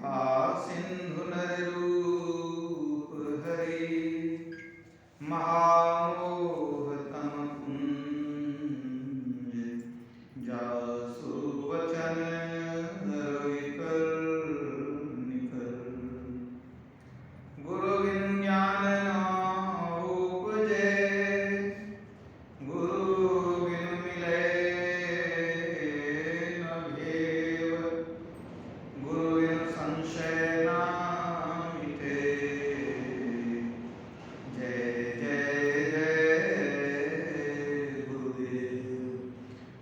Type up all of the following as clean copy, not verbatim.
कृपा सिंधु नररूप हरि महामोह तम कुंज जासु वचन रविकर निकर गुरु बिनु ज्ञान न उपजे गुरु बिनु मिले न भेव गुरु बिनु संशय न मिटे जय जय जय गुरुदेव।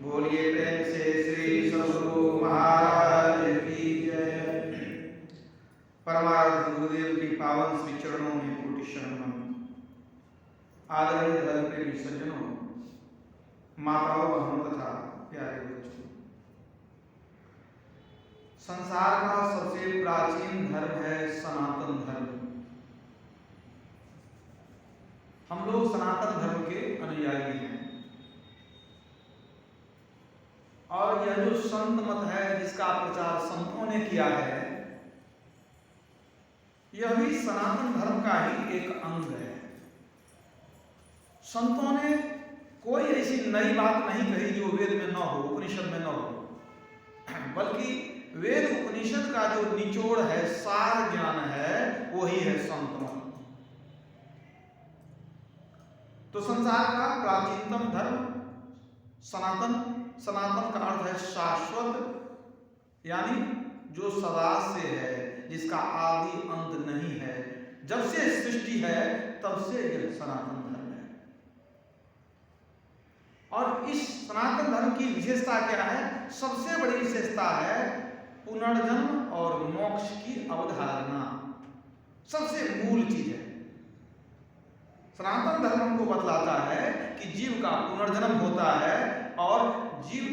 बोलिए प्रेम से श्री सद्गुरु महाराज की जय। परमार्थ गुरुदेव की पावन श्री चरणों में कोटि शरण। आदरणीय धर्म प्रेमी सज्जनों, माताओं बहनों तथा प्यारे बच्चों, संसार का सबसे प्राचीन धर्म है सनातन धर्म। हम लोग सनातन धर्म के अनुयायी हैं और यह जो संत मत है जिसका प्रचार संतों ने किया है, यह भी सनातन धर्म का ही एक अंग है। संतों ने कोई ऐसी नई बात नहीं कही जो वेद में न हो, उपनिषद में न हो, बल्कि वेद उपनिषद का जो निचोड़ है, सार ज्ञान है, वही है संत मत। तो संसार का प्राचीनतम धर्म सनातन। सनातन का अर्थ है शाश्वत, यानी जो सदा से है, जिसका आदि अंत नहीं है। जब से सृष्टि है तब से यह सनातन धर्म है। और इस सनातन धर्म की विशेषता क्या है? सबसे बड़ी विशेषता है पुनर्जन्म और मोक्ष की अवधारणा। सबसे मूल चीज है। सनातन धर्म हमको बतलाता है कि जीव का पुनर्जन्म होता है और जीव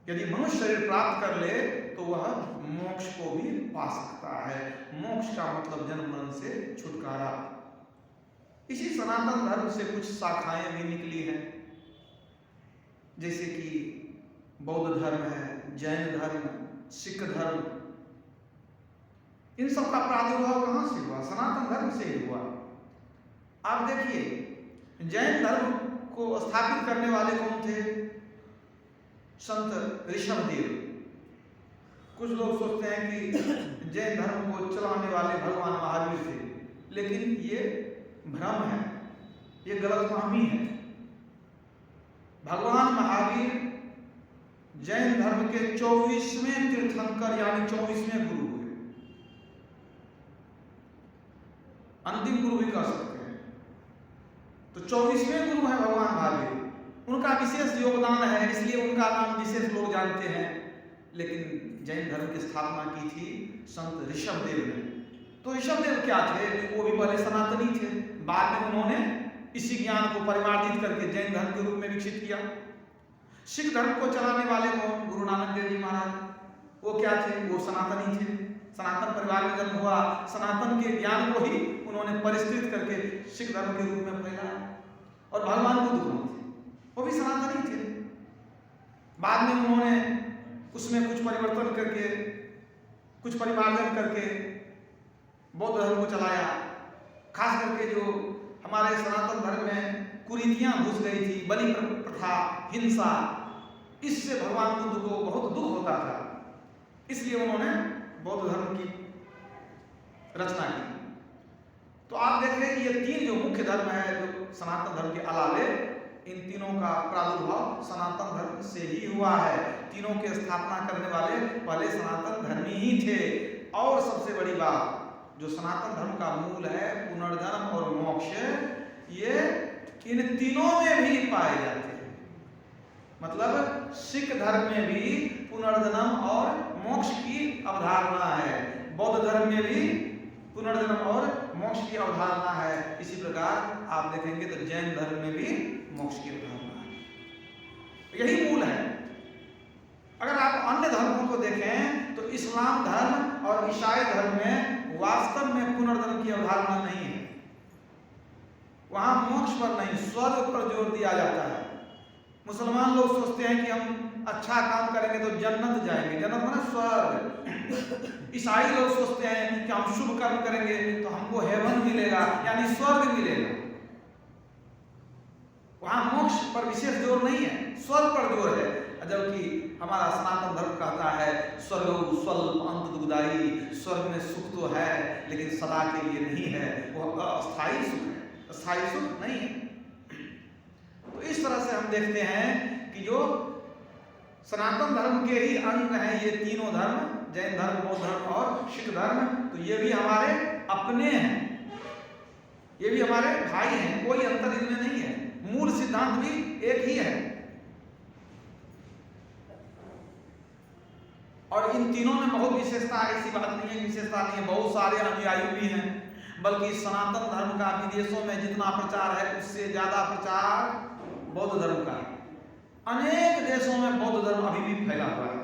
यदि मनुष्य शरीर प्राप्त कर ले तो वह मोक्ष को भी पा सकता है। मोक्ष का मतलब जन्म मरण से छुटकारा। इसी सनातन धर्म से कुछ शाखाएं भी निकली हैं, जैसे कि बौद्ध धर्म है, जैन धर्म, सिख धर्म। इन सब का प्रादुर्भाव कहां से हुआ? सनातन धर्म से ही हुआ। आप देखिए, जैन धर्म को स्थापित करने वाले कौन थे? संत ऋषभदेव। कुछ लोग सोचते हैं कि जैन धर्म को चलाने वाले भगवान महावीर थे, लेकिन ये भ्रम है, ये गलतफहमी है। भगवान महावीर जैन धर्म के 24वें तीर्थंकर यानी 24वें गुरु हुए। अंतिम गुरु भी कह सकते हैं। तो 24वें गुरु है भगवान महावीर। उनका विशेष योगदान है, इसलिए उनका नाम विशेष लोग जानते हैं। लेकिन जैन धर्म की स्थापना की थी संत ऋषभदेव ने। तो ऋषभदेव क्या थे? वो भी पहले सनातनी थे। बाद में उन्होंने इसी ज्ञान को परिमार्जित करके जैन धर्म के रूप में विकसित किया। सिख धर्म को चलाने वाले कौन? गुरु नानक देव जी महाराज। वो क्या थे? वो सनातनी थे। सनातन परिवार में जन्म हुआ। सनातन के ज्ञान को ही उन्होंने परिष्कृत करके सिख धर्म के रूप में फैलाया। और भगवान बुद्ध कौन थे? वो भी सनातनी थे। बाद में उन्होंने उसमें कुछ परिवर्तन करके, कुछ परिमार्जन करके बौद्ध धर्म को चलाया। खास करके जो हमारे सनातन धर्म में कुरीतियां घुस गई थी, बलि प्रथा, हिंसा, इससे भगवान बुद्ध को बहुत दुख होता था। इसलिए उन्होंने बौद्ध धर्म की रचना की। तो आप देख रहे हैं कि ये तीन जो मुख्य धर्म है जो सनातन धर्म के अलावे, इन तीनों का प्रादुर्भाव सनातन धर्म से ही हुआ है। तीनों के स्थापना करने वाले पहले सनातन धर्मी ही थे। और सबसे बड़ी बात, जो सनातन धर्म का मूल है पुनर्जन्म और मोक्ष, ये इन तीनों में भी पाए जाते हैं। मतलब सिख धर्म में भी पुनर्जन्म और मोक्ष की अवधारणा है। बौद्ध धर्म में भी पुनर्जन्म और मोक्ष की अवधारणा है। इसी प्रकार आप देखेंगे तो जैन धर्म में भी मोक्ष की अवधारणा है। यही मूल है। अगर आप अन्य धर्मों को देखें तो इस्लाम धर्म और ईसाई धर्म में वास्तव में पुनर्जन्म की अवधारणा नहीं है। वहां मोक्ष पर नहीं, स्वर्ग पर जोर दिया जाता है। मुसलमान लोग सोचते हैं कि हम अच्छा काम करेंगे तो जन्नत जाएंगे। जन्नत माने स्वर्ग। ईसाई लोग सोचते हैं कि हम शुभ कर्म करेंगे तो हमको हेवन मिलेगा, यानी स्वर्ग मिलेगा। वहां मोक्ष पर विशेष जोर नहीं है, स्वर्ग पर जोर है। जबकि हमारा सनातन धर्म कहता है स्वर्ग स्वल्प अंत दुखदायी, स्वर्ग में सुख तो है लेकिन सदा के लिए नहीं है, वो अस्थायी सुख है, स्थायी सुख नहीं है। तो इस तरह से हम देखते हैं कि जो सनातन धर्म के ही अंग हैं ये तीनों धर्म, जैन धर्म, बौद्ध धर्म और सिख धर्म, तो ये भी हमारे अपने हैं, ये भी हमारे भाई हैं, कोई अंतर इनमें नहीं है, मूल सिद्धांत भी एक ही है। और इन तीनों में बहुत विशेषता है, ऐसी बात नहीं है विशेषता नहीं है, बहुत सारे अनुयायी भी हैं। बल्कि सनातन धर्म का विदेशों में जितना प्रचार है उससे ज्यादा प्रचार बौद्ध धर्म का है। अनेक देशों में बौद्ध धर्म अभी भी फैला हुआ है,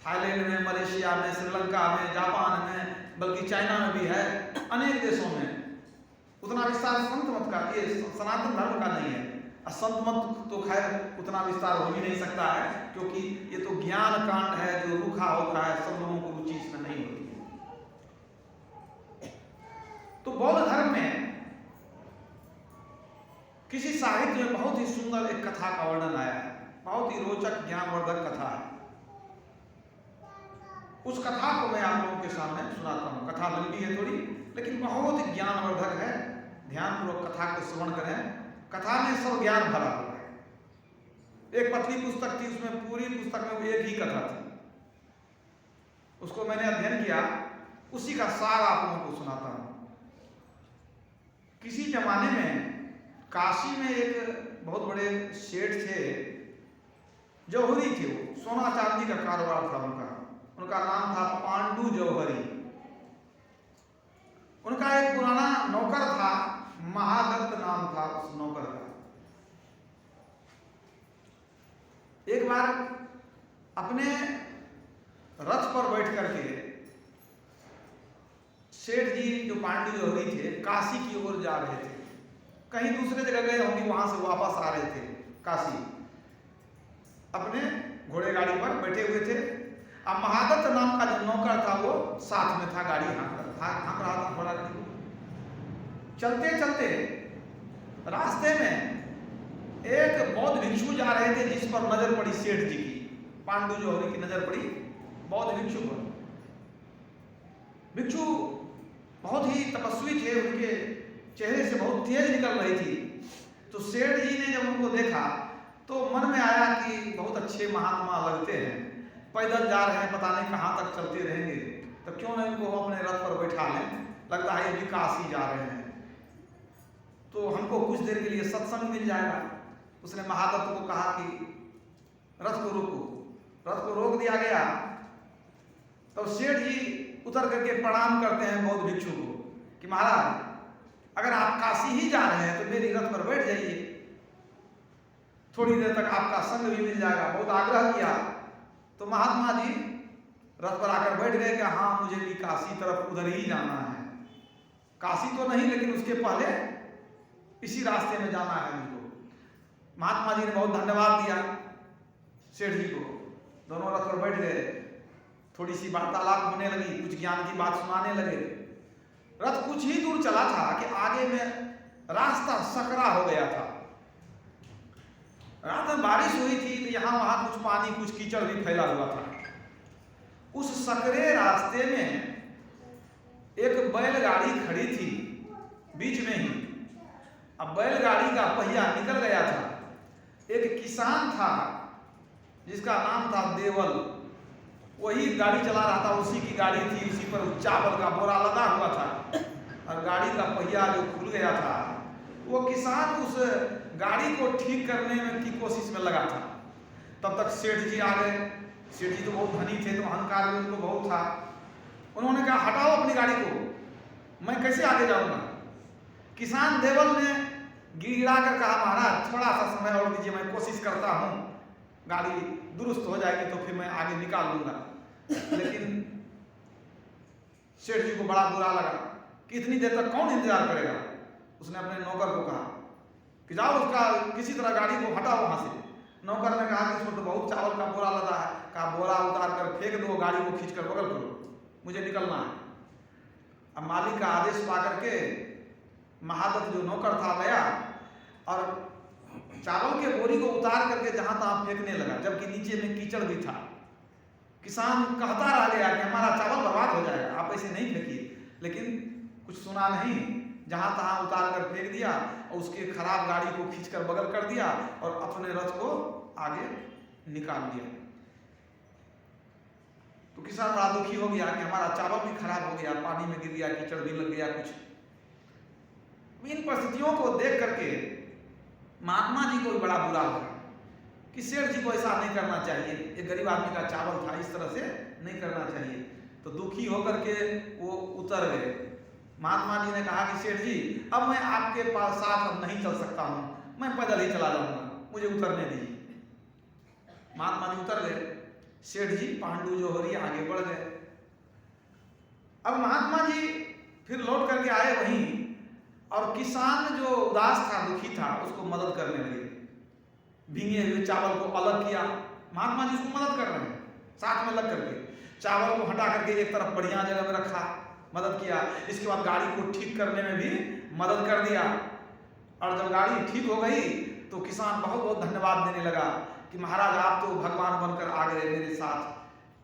थाईलैंड में, मलेशिया में, श्रीलंका में, जापान में, बल्कि चाइना में भी है, अनेक देशों में। उतना विस्तार संत मत का, ये सनातन धर्म का नहीं है। संत मत तो खैर उतना विस्तार हो भी नहीं सकता है, क्योंकि ये तो ज्ञान कांड है जो रूखा होता है, सब लोगों को रुचि इसमें नहीं होती है। तो बौद्ध धर्म में किसी साहित्य में बहुत ही सुंदर एक कथा का वर्णन आया है, बहुत ही रोचक ज्ञानवर्धक कथा है। उस कथा को मैं आप लोगों के सामने सुनाता हूँ। कथा लंबी है थोड़ी, लेकिन बहुत ही ज्ञानवर्धक है। ध्यानपूर्वक कथा को श्रवण करें। कथा में सब ज्ञान भरा हुआ है। एक पतली पुस्तक थी, उसमें पूरी पुस्तक में वो एक ही कथा थी, उसको मैंने अध्ययन किया, उसी का सार आप लोगों को सुनाता हूँ। किसी जमाने में काशी में एक बहुत बड़े सेठ थे, जौहरी थे, वो सोना चांदी का कारोबार था उनका नाम था पांडु जौहरी। उनका एक पुराना नौकर था, महादत्त नाम था उस नौकर का। एक बार अपने रथ पर बैठ करके सेठ जी जो पांडु जौहरी थे काशी की ओर जा रहे थे, कहीं दूसरे जगह गए होंगे, वहां से वापस आ रहे थे काशी, अपने घोड़े गाड़ी पर बैठे हुए थे। अब महादत्त नाम का जो नौकर था वो साथ में था, गाड़ी हाँक रहा था घोड़ा गाड़ी। चलते चलते रास्ते में एक बौद्ध भिक्षु जा रहे थे, जिस पर नजर पड़ी सेठ जी की, पांडु जौहरी की नजर पड़ी बौद्ध भिक्षु पर। भिक्षु बहुत ही तपस्वी थे, उनके चेहरे से बहुत तेज निकल रही थी। तो सेठ जी ने जब उनको देखा तो मन में आया कि बहुत अच्छे महात्मा लगते हैं, पैदल जा रहे हैं, पता नहीं कहाँ तक चलते रहेंगे, तो क्यों न इनको अपने रथ पर बैठा लें, लगता है ये भी काशी जा रहे हैं, तो हमको कुछ देर के लिए सत्संग मिल जाएगा। उसने महादत्त को कहा कि रथ को रोको। रथ को रोक दिया गया। तो सेठ जी उतर करके प्रणाम करते हैं बौद्ध भिक्षु को कि महाराज, अगर आप काशी ही जा रहे हैं तो मेरी रथ पर बैठ जाइए, थोड़ी देर तक आपका संग भी मिल जाएगा। बहुत आग्रह किया तो महात्मा जी रथ पर आकर बैठ गए कि हाँ, मुझे भी काशी तरफ उधर ही जाना है, काशी तो नहीं लेकिन उसके पहले इसी रास्ते में जाना है मुझको। महात्मा जी ने बहुत धन्यवाद दिया सेठ जी को, दोनों रथ पर बैठ गए, थोड़ी सी वार्तालाप होने लगी, कुछ ज्ञान की बात सुनाने लगे। रथ कुछ ही दूर चला था कि आगे में रास्ता सकरा हो गया था। रात में बारिश हुई थी तो यहाँ वहां कुछ पानी, कुछ कीचड़ भी फैला हुआ था। उस सकरे रास्ते में एक बैलगाड़ी खड़ी थी बीच में ही। अब बैलगाड़ी का पहिया निकल गया था। एक किसान था जिसका नाम था देवल, वही गाड़ी चला रहा था, उसी की गाड़ी थी, उसी पर चावल का बोरा लगा हुआ था और गाड़ी का पहिया जो खुल गया था, वो किसान उस गाड़ी को ठीक करने में की कोशिश में लगा था। तब तक सेठ जी आ गए। सेठ जी तो बहुत धनी थे, तो अहंकार भी उनको बहुत था। उन्होंने कहा हटाओ अपनी गाड़ी को, मैं कैसे आगे जाऊंगा। किसान देवल ने गिड़गिड़ा कर कहा महाराज थोड़ा सा समय और दीजिए, मैं कोशिश करता हूँ, गाड़ी दुरुस्त हो जाएगी तो फिर मैं आगे निकाल लूंगा। लेकिन सेठ जी को बड़ा बुरा लगा कि इतनी देर तक कौन इंतजार करेगा। उसने अपने नौकर को कहा कि जाओ उसका किसी तरह गाड़ी को हटाओ वहां से। नौकर ने कहा कि इसमें तो बहुत चावल का बोरा लदा है। कहा बोरा उतार कर फेंक दो, गाड़ी को खींच कर बगल करो, मुझे निकलना है। अब मालिक का आदेश पा करके महादत्त जो नौकर था गया और चावल के बोरी को उतार करके जहां तहां फेंकने लगा, जबकि नीचे में कीचड़ भी था। किसान कहता रह गया कि हमारा चावल बर्बाद हो जाएगा, आप ऐसे नहीं फेंकिए, लेकिन कुछ सुना नहीं, जहां तहां उतार कर फेंक दिया और उसके खराब गाड़ी को खींचकर बगल कर दिया और अपने रथ को आगे निकाल दिया। तो किसान बड़ा दुखी हो गया कि हमारा चावल भी खराब हो गया, पानी में गिर गया, कीचड़ भी लग गया कुछ। इन परिस्थितियों को देख करके महात्मा जी को भी बड़ा बुरा लगा कि सेठ जी को ऐसा नहीं करना चाहिए, एक गरीब आदमी का चावल था, इस तरह से नहीं करना चाहिए। तो दुखी होकर के वो उतर गए। महात्मा जी ने कहा कि सेठ जी, अब मैं आपके पास साथ अब नहीं चल सकता हूं, मैं पैदल ही चला जाऊंगा, मुझे उतरने दीजिए। महात्मा जी उतर गए। सेठ जी पांडु जोहरी आगे बढ़ गए। अब महात्मा जी फिर लौट करके आए वहीं, और किसान जो उदास था, दुखी था, उसको मदद करने लगे। भीगे हुए चावल को अलग किया, महात्मा जी उसको मदद कर रहे हैं, साथ में लग करके चावल को हटा करके एक तरफ बढ़िया जगह में रखा, मदद किया। इसके बाद गाड़ी को ठीक करने में भी मदद कर दिया। और जब गाड़ी ठीक हो गई तो किसान बहुत बहुत धन्यवाद देने लगा कि महाराज आप तो भगवान बनकर आ गए मेरे साथ,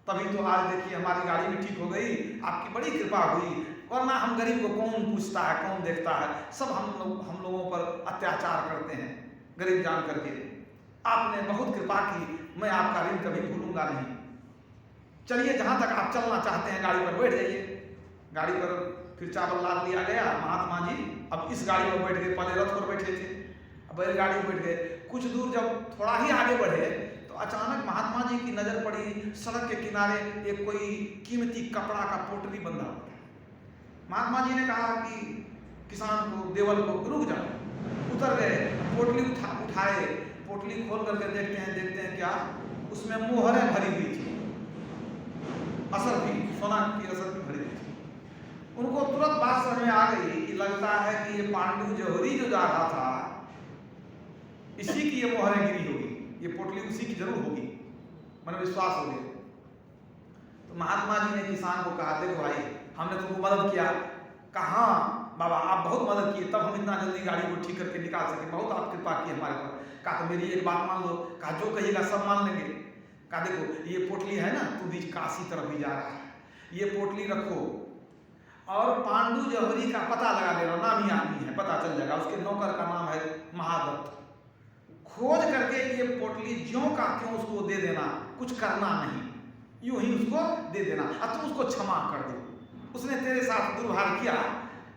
तभी तो आज देखिए हमारी गाड़ी भी ठीक हो गई, आपकी बड़ी कृपा हुई, वरना हम गरीब को कौन पूछता है, कौन देखता है, सब हम लोगों पर अत्याचार करते हैं गरीब जान करके। आपने बहुत कृपा की, मैं आपका ऋण कभी भूलूंगा नहीं। चलिए जहां तक आप चलना चाहते हैं गाड़ी पर बैठ जाइए। गाड़ी पर फिर चावल लाद लिया गया। महात्मा जी अब इस गाड़ी पर बैठ गए, पहले रथ पर बैठे थे, अब बैलगाड़ी पर बैठ गए। कुछ दूर जब थोड़ा ही आगे बढ़े तो अचानक महात्मा जी की नजर पड़ी सड़क के किनारे एक कोई कीमती कपड़ा का पोटली बंधा हुआ। महात्मा जी ने कहा कि किसान को, देवल को, रुक जाओ। उतर गए, पोटली उठाए, पोटली खोल करके देखते हैं क्या, उसमें मोहरें भरी हुई थी, असर भी, सोना की असर भी भरी हुई थी। उनको तुरंत बात समझ में आ गई कि लगता है कि ये पांडु जोहरी जो जा रहा था, इसी की ये मोहरें गिरी होगी, ये पोटली उसी की जरूर होगी, मन विश्वास हो गया। तो महात्मा जी ने किसान को कहा, देखो भाई हमने तुमको मदद किया। कहा बाबा आप बहुत मदद किए, तब हम इतना जल्दी गाड़ी को ठीक करके निकाल सके, बहुत आप कृपा की हमारे पर। कहा तो मेरी एक बात मान लो। कहा जो कहिएगा सब मान लेंगे। कहा देखो ये पोटली है ना, तू बीच काशी तरफ भी जा रहा है, ये पोटली रखो और पांडु जोहरी का पता लगा लेना, नामी आदमी है, पता चल जाएगा, उसके नौकर का नाम है महादत्त। खोज करके ये पोटली ज्यों का त्यों उसको दे देना, कुछ करना नहीं, यूं ही उसको दे देना, और तुम उसको क्षमा कर दो। उसने तेरे साथ दुर्व्यवहार किया,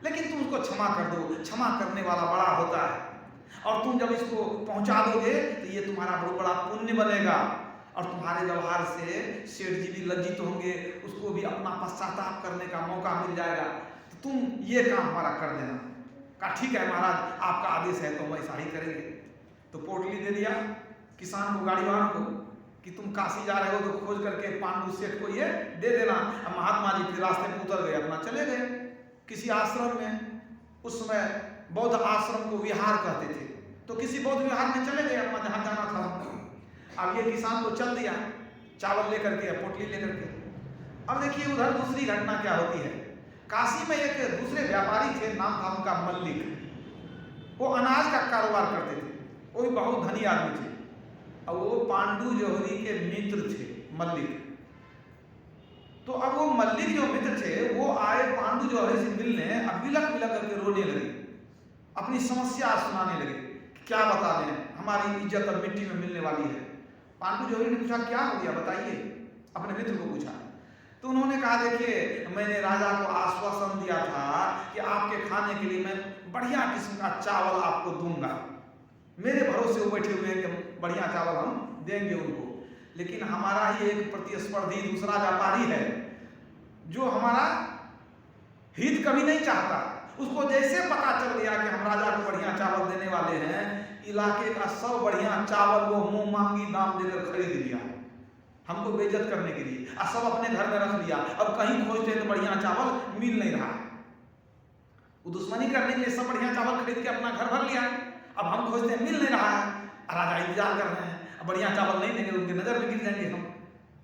लेकिन तुम उसको क्षमा कर दो, क्षमा करने वाला बड़ा होता है। और तुम जब इसको पहुंचा दोगे तो ये तुम्हारा बहुत बड़ा पुण्य बनेगा, और तुम्हारे व्यवहार से सेठ जी भी लज्जित होंगे, उसको भी अपना पश्चाताप करने का मौका मिल जाएगा, तो तुम ये काम हमारा कर देना। कहा ठीक है महाराज, आपका आदेश है तो हम ऐसा ही करेंगे। तो पोटली दे दिया किसान को, गाड़ी वालों को, कि तुम काशी जा रहे हो तो खोज करके पांडु सेठ को ये दे देना। अब महात्मा जी फिर रास्ते में उतर गए, अपना चले गए किसी आश्रम में। उस समय बौद्ध आश्रम को विहार कहते थे, तो किसी बौद्ध विहार में चले गए, अपना जहां जाना था। अब ये किसान तो चल दिया चावल लेकर के, पोटली लेकर के। अब देखिए उधर दूसरी घटना क्या होती है। काशी में एक दूसरे व्यापारी थे, नाम था उनका मल्लिक। वो अनाज का कारोबार करते थे, वो भी बहुत धनी आदमी थे, और वो पांडु जोहरी के मित्र थे मल्लिक। तो अब वो मल्लिक जो मित्र थे वो आए पांडु जोहरी से मिलने, अब बिलख बिलख करके रोने लगे, अपनी समस्या सुनाने लगे, क्या बता दें, हमारी इज्जत अब मिट्टी में मिलने वाली है। पांडु जोहरी ने पूछा क्या हो गया बताइए, अपने मित्र को पूछा। तो उन्होंने कहा देखिए मैंने राजा को आश्वासन दिया था कि आपके खाने के लिए मैं बढ़िया किस्म का चावल आपको दूंगा, मेरे भरोसे वो बैठे हुए हैं कि बढ़िया चावल हम देंगे उनको। लेकिन हमारा ही एक प्रतिस्पर्धी दूसरा व्यापारी है जो हमारा हित कभी नहीं चाहता। उसको जैसे पता चल गया कि हम राजा को बढ़िया चावल देने वाले हैं, इलाके का सब बढ़िया चावल वो मुंह मांगी दाम देकर खरीद लिया, हमको बेइज्जत करने के लिए, और सब अपने घर में रख लिया। अब कहीं खोजते तो बढ़िया चावल मिल नहीं रहा। वो दुश्मनी करने के लिए सब बढ़िया चावल खरीद के अपना घर भर लिया। अब हम खोजते मिल नहीं रहा है, राजा इंतजार कर रहे हैं, बढ़िया चावल नहीं देंगे, उनके नज़र में गिर जाएंगे हम,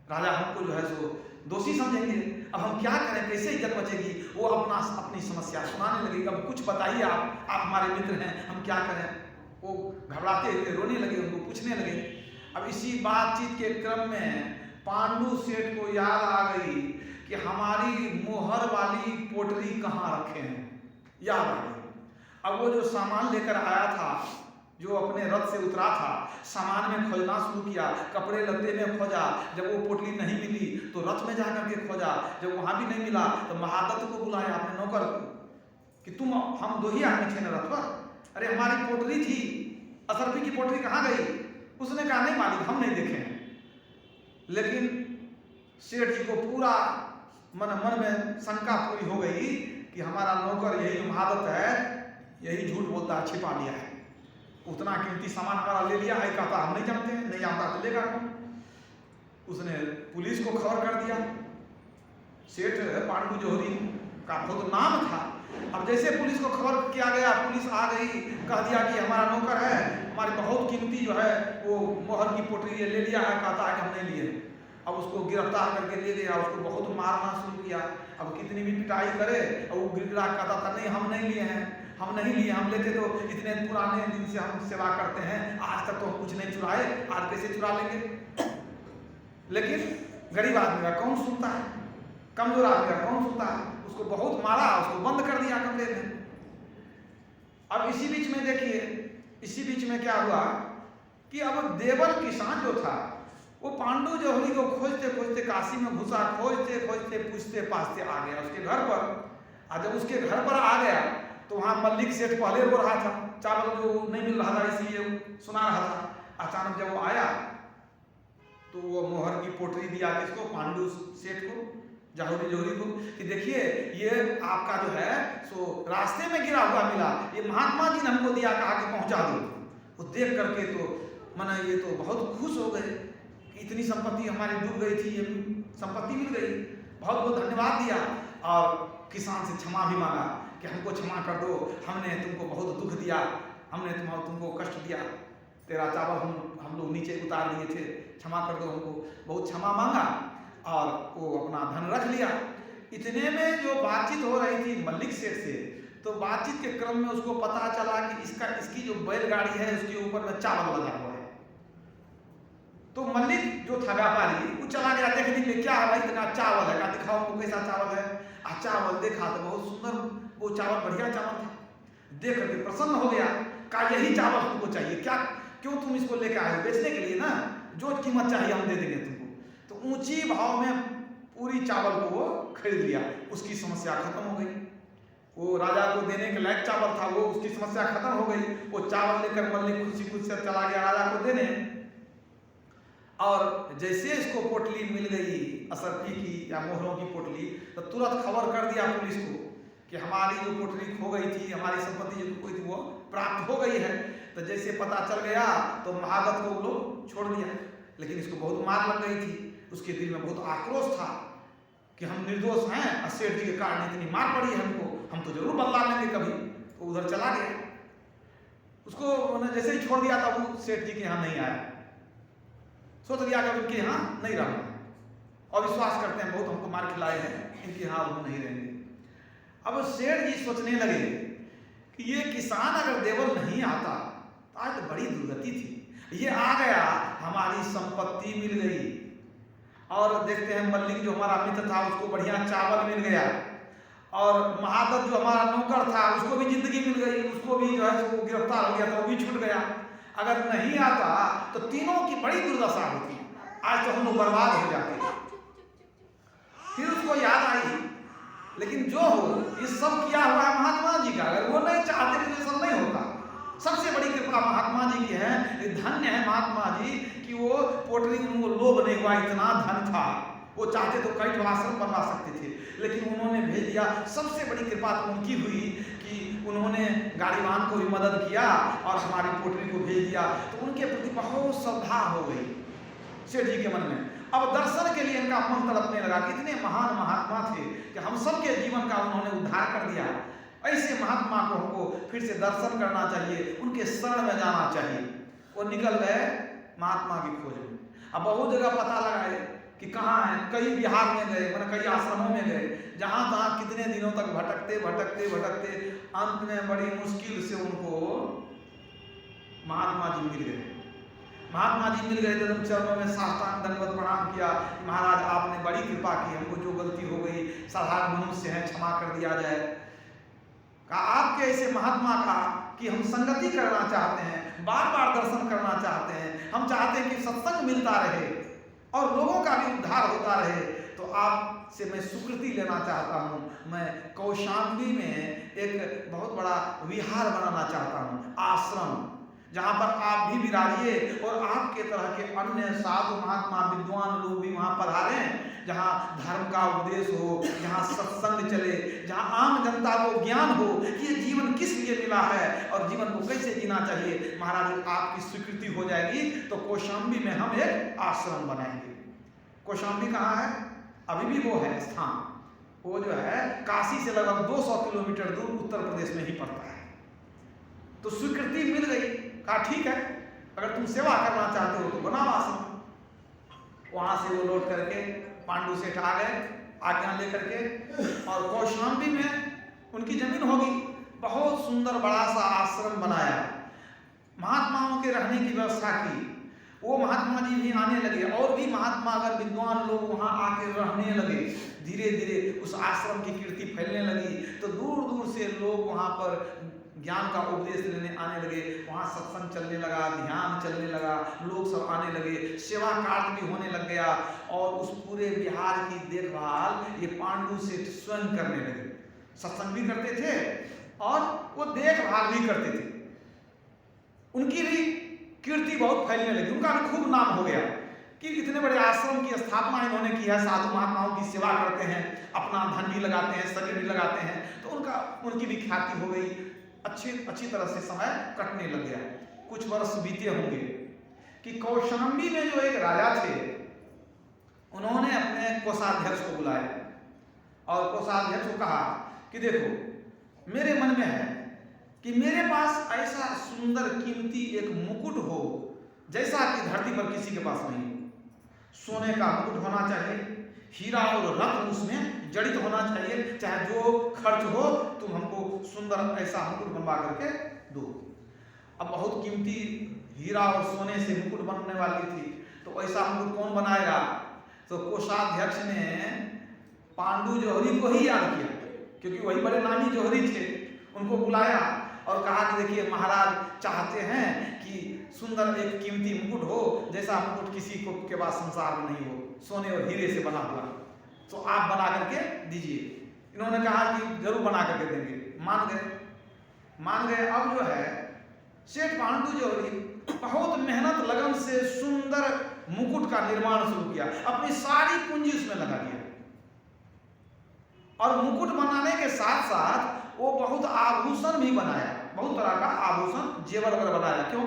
राजा हमको जो है सो दोषी समझेंगे। अब हम क्या करें, कैसे इज्जत बचेगी? वो अपनी समस्या सुनाने लगे। अब कुछ बताइए, आप हमारे मित्र हैं, हम क्या करें? वो घबराते हुए रोने लगे, उनको पूछने लगे। अब इसी बातचीत के क्रम में पांडु सेठ को याद आ गई कि हमारी मोहर वाली पोटली कहाँ रखे हैं, याद आ गई। अब वो जो सामान लेकर आया था, जो अपने रथ से उतरा था, सामान में खोजना शुरू किया, कपड़े लत्ते में खोजा। जब वो पोटली नहीं मिली तो रथ में जाकर के खोजा। जब वहां भी नहीं मिला तो महादत्त को बुलाया, अपने नौकर को, कि तुम, हम 2 ही आदमी थे ना रथ पर, अरे हमारी पोटली थी, असरफी की पोटली कहाँ गई? उसने कहा नहीं मालिक, हम नहीं देखे हैं। लेकिन सेठ जी को पूरा मन में शंका पूरी हो गई कि हमारा नौकर, यही जो महादत्त है, यही झूठ बोलता है, छिपा लिया है, उतना कीमती सामान हमारा ले लिया है। कहता हम नहीं जानते हैं, नहीं आता तो लेगा कौन? उसने पुलिस को खबर कर दिया। सेठ पांडु जौहरी का बहुत नाम था। अब जैसे पुलिस को खबर किया गया, पुलिस आ गई, कह दिया कि हमारा नौकर है, हमारी बहुत कीमती जो है वो मोहर की पोटली ले लिया है, कहता है कि हम नहीं लिए। अब उसको गिरफ्तार करके ले गया, उसको बहुत मारना शुरू किया। अब कितनी भी पिटाई करे, अब वो गिड़गिड़ा कहता था नहीं हम नहीं लिए हैं, हम नहीं लिए, हम लेते तो इतने पुराने दिन से हम सेवा करते हैं, आज तक तो हम कुछ नहीं चुराए, आज कैसे चुरा लेंगे? लेकिन गरीब आदमी का कौन सुनता है, कमजोर आदमी का कौन सुनता है? उसको बहुत मारा, उसको बंद कर दिया कमरे में। अब इसी बीच में देखिए, इसी बीच में क्या हुआ कि अब देवल किसान जो था, वो पांडु जौहरी को खोजते खोजते काशी में घुसा, खोजते खोजते पूछते पाछते आ गया उसके घर पर। और जब उसके घर पर आ गया तो वहां मल्लिक सेठ पहले रो रहा था, चावल जो नहीं मिल रहा था इसलिए सुना रहा था। अचानक जब वो आया तो वो मोहर की पोटली दिया किसको? पांडु सेठ को, जौहरी को, कि देखिए ये आपका जो है सो रास्ते में गिरा हुआ मिला, ये महात्मा जी ने हमको दिया, कहा कि पहुंचा दो। वो देख करके तो माना ये तो बहुत खुश हो गए, इतनी संपत्ति हमारी डूब गई थी, ये संपत्ति मिल गई, बहुत बहुत धन्यवाद दिया। और किसान से क्षमा भी मांगा कि हमको क्षमा कर दो, हमने तुमको बहुत दुख दिया, हमने तुमको कष्ट दिया, तेरा चावल हम लोग नीचे उतार दिए थे, क्षमा कर दो हमको। बहुत क्षमा मांगा और वो अपना धन रख लिया। इतने में जो बातचीत हो रही थी मल्लिक सेठ से, तो बातचीत के क्रम में उसको पता चला कि इसकी जो बैलगाड़ी है उसके ऊपर में चावल लगा हुआ है। तो मल्लिक जो था व्यापारी, वो चला गया देखने के लिए, क्या है भाई इतना चावल है, क्या दिखाओ हमको कैसा चावल है। चावल देखा तो बहुत सुंदर, वो चावल बढ़िया चावल था। देख करके प्रसन्न हो गया, कहा यही चावल हमको चाहिए, क्या क्यों तुम इसको लेकर आए हो? बेचने के लिए ना, जो कीमत चाहिए हम दे देंगे तुमको। तो ऊंची भाव में पूरी चावल को वो खरीद लिया, उसकी समस्या खत्म हो गई। वो राजा को देने के लायक चावल था, वो उसकी समस्या खत्म हो गई। वो चावल लेकर मल्लिक खुशी खुशी से चला गया राजा को देने। और जैसे इसको पोटली मिल गई असरफी की या मोहरों की पोटली, तो तुरंत खबर कर दिया पुलिस को कि हमारी जो पोटली खो गई थी, हमारी संपत्ति जो खोई थी वो प्राप्त हो गई है। तो जैसे पता चल गया तो महादत्त को लोग छोड़ दिया, लेकिन इसको बहुत मार लग गई थी। उसके दिल में बहुत आक्रोश था कि हम निर्दोष हैं, सेठ जी के कारण इतनी मार पड़ी है हमको, हम तो जरूर बदला लेंगे कभी। तो उधर चला गया, उसको जैसे ही छोड़ दिया था वो सेठ जी के यहाँ नहीं आया, सोच लिया कि उनके यहाँ नहीं रहना और विश्वास करते हैं बहुत हमको मार खिलाए हैं, इनके यहाँ हम नहीं रहेंगे। अब सेठ जी सोचने लगे कि ये किसान अगर देवल नहीं आता तो आज तो बड़ी दुर्गति थी, ये आ गया हमारी संपत्ति मिल गई। और देखते हैं मल्लिक जो हमारा मित्र था उसको बढ़िया चावल मिल गया, और महादत्त जो हमारा नौकर था उसको भी जिंदगी मिल गई, उसको भी जो है वो गिरफ्तार हो गया था, वो भी छूट गया। अगर नहीं आता तो तीनों की बड़ी दुर्दशा होती, आज तो हम लोग बर्बाद हो जाते। फिर उसको याद आई, लेकिन जो हो ये सब किया हुआ है महात्मा जी का, अगर वो नहीं चाहते तो ये सब नहीं होता। सबसे बड़ी कृपा महात्मा जी की है, धन्य है महात्मा जी कि वो पोटली उनको लोभ नहीं हुआ, इतना धन था, वो चाहते तो कई आश्रम बनवा सकते थे, लेकिन उन्होंने भेज दिया। सबसे बड़ी कृपा तो उनकी हुई कि उन्होंने गाड़ीवान को भी मदद किया और हमारी पोटली को भेज दिया। तो उनके प्रति बहुत श्रद्धा हो गई सेठ जी के मन में। अब दर्शन के लिए इनका मन तड़पने लगा कि इतने महान महात्मा थे कि हम सबके जीवन का उन्होंने उद्धार कर दिया, ऐसे महात्मा को हमको फिर से दर्शन करना चाहिए, उनके शरण में जाना चाहिए। वो निकल गए महात्मा की खोज में। अब बहुत जगह पता लगाए कि कहाँ है, कई बिहार में गए, मतलब कई आश्रमों में गए, जहाँ तहाँ कितने दिनों तक भटकते भटकते भटकते अंत में बड़ी मुश्किल से उनको महात्मा जी मिल गए। महात्मा जी मिल गए तो चरणों में साष्टांग दंडवत प्रणाम किया, महाराज आपने बड़ी कृपा की, हमको जो गलती हो गई, साधारण मनुष्य हैं, क्षमा कर दिया जाए। कहा आपके ऐसे महात्मा का कि हम संगति करना चाहते हैं, बार बार दर्शन करना चाहते हैं, हम चाहते हैं कि सत्संग मिलता रहे और लोगों का भी उद्धार होता रहे, तो आपसे मैं स्वीकृति लेना चाहता हूँ। मैं कौशाम्बी में एक बहुत बड़ा विहार बनाना चाहता हूँ, आश्रम, जहाँ पर आप भी विराजिए और आपके तरह के अन्य साधु महात्मा विद्वान लोग भी वहाँ पधारें, जहाँ धर्म का उपदेश हो, जहाँ सत्संग चले, जहाँ आम जनता को ज्ञान हो कि ये जीवन किस लिए मिला है और जीवन को कैसे जीना चाहिए। महाराज आपकी स्वीकृति हो जाएगी तो कौशाम्बी में हम एक आश्रम बनाएंगे। कौशाम्बी कहाँ है? अभी भी वो है स्थान, वो जो है काशी से लगभग 200 किलोमीटर दूर उत्तर प्रदेश में ही पड़ता है। तो स्वीकृति मिल गई, कहा ठीक है, अगर तुम सेवा करना चाहते हो तो बनाओ आश्रम। वहां से वो लौट करके पांडु सेठ आ गए आज्ञा लेकर के, और कौशाम्बी में उनकी जमीन होगी, बहुत सुंदर बड़ा सा आश्रम बनाया, महात्माओं के रहने की व्यवस्था की। वो महात्मा जी भी आने लगे और भी महात्मा अगर विद्वान लोग वहाँ आके रहने लगे, धीरे धीरे उस आश्रम की कीर्ति फैलने लगी, तो दूर दूर से लोग वहाँ पर ज्ञान का उपदेश लेने आने लगे, वहाँ सत्संग चलने लगा, ध्यान चलने लगा, लोग सब आने लगे, सेवा कार्य भी होने लग गया, और उस पूरे बिहार की देखभाल ये पांडु सेठ स्वयं करने लगे। सत्संग भी करते थे और वो देखभाल भी करते थे। उनकी भी कीर्ति बहुत फैलने लगी, उनका भी खूब नाम हो गया कि इतने बड़े आश्रम की स्थापना इन्होंने की है, साधु महात्माओं की सेवा करते हैं, अपना धन भी लगाते हैं, शरीर भी लगाते हैं, तो उनकी भी ख्याति हो गई। अच्छी तरह से समय कटने लग गया। कुछ वर्ष बीते होंगे कि कौशाम्बी में जो एक राजा थे, उन्होंने अपने कोषाध्यक्ष को बुलाया और कोषाध्यक्ष को कहा कि देखो मेरे मन में है कि मेरे पास ऐसा सुंदर कीमती एक मुकुट हो जैसा कि धरती पर किसी के पास नहीं हो। सोने का मुकुट होना चाहिए, हीरा और रत्न उसमें जड़ित होना चाहिए, चाहे जो खर्च हो तुम हमको सुंदर ऐसा मुकुट बनवा करके दो। अब बहुत कीमती हीरा और सोने से मुकुट बनने वाली थी, तो ऐसा मुकुट कौन बनाएगा? तो कोषाध्यक्ष ने पांडु जौहरी को ही याद किया, क्योंकि वही बड़े नामी जौहरी थे। उनको बुलाया और कहा कि देखिए महाराज चाहते हैं कि सुंदर एक कीमती मुकुट हो जैसा मुकुट किसी को के पास संसार में नहीं हो, सोने और हीरे से बना हुआ, तो आप बना करके दीजिए। इन्होंने कहा कि जरूर बना करके देंगे। मान गए। अब जो है सेठ पांडु जौहरी बहुत मेहनत लगन से सुंदर मुकुट का निर्माण शुरू किया, अपनी सारी पूंजी उसमें लगा दिया, और मुकुट बनाने के साथ साथ वो बहुत आभूषण भी बनाया, बहुत तरह का आभूषण जेवर वगैरह बनाया। क्यों?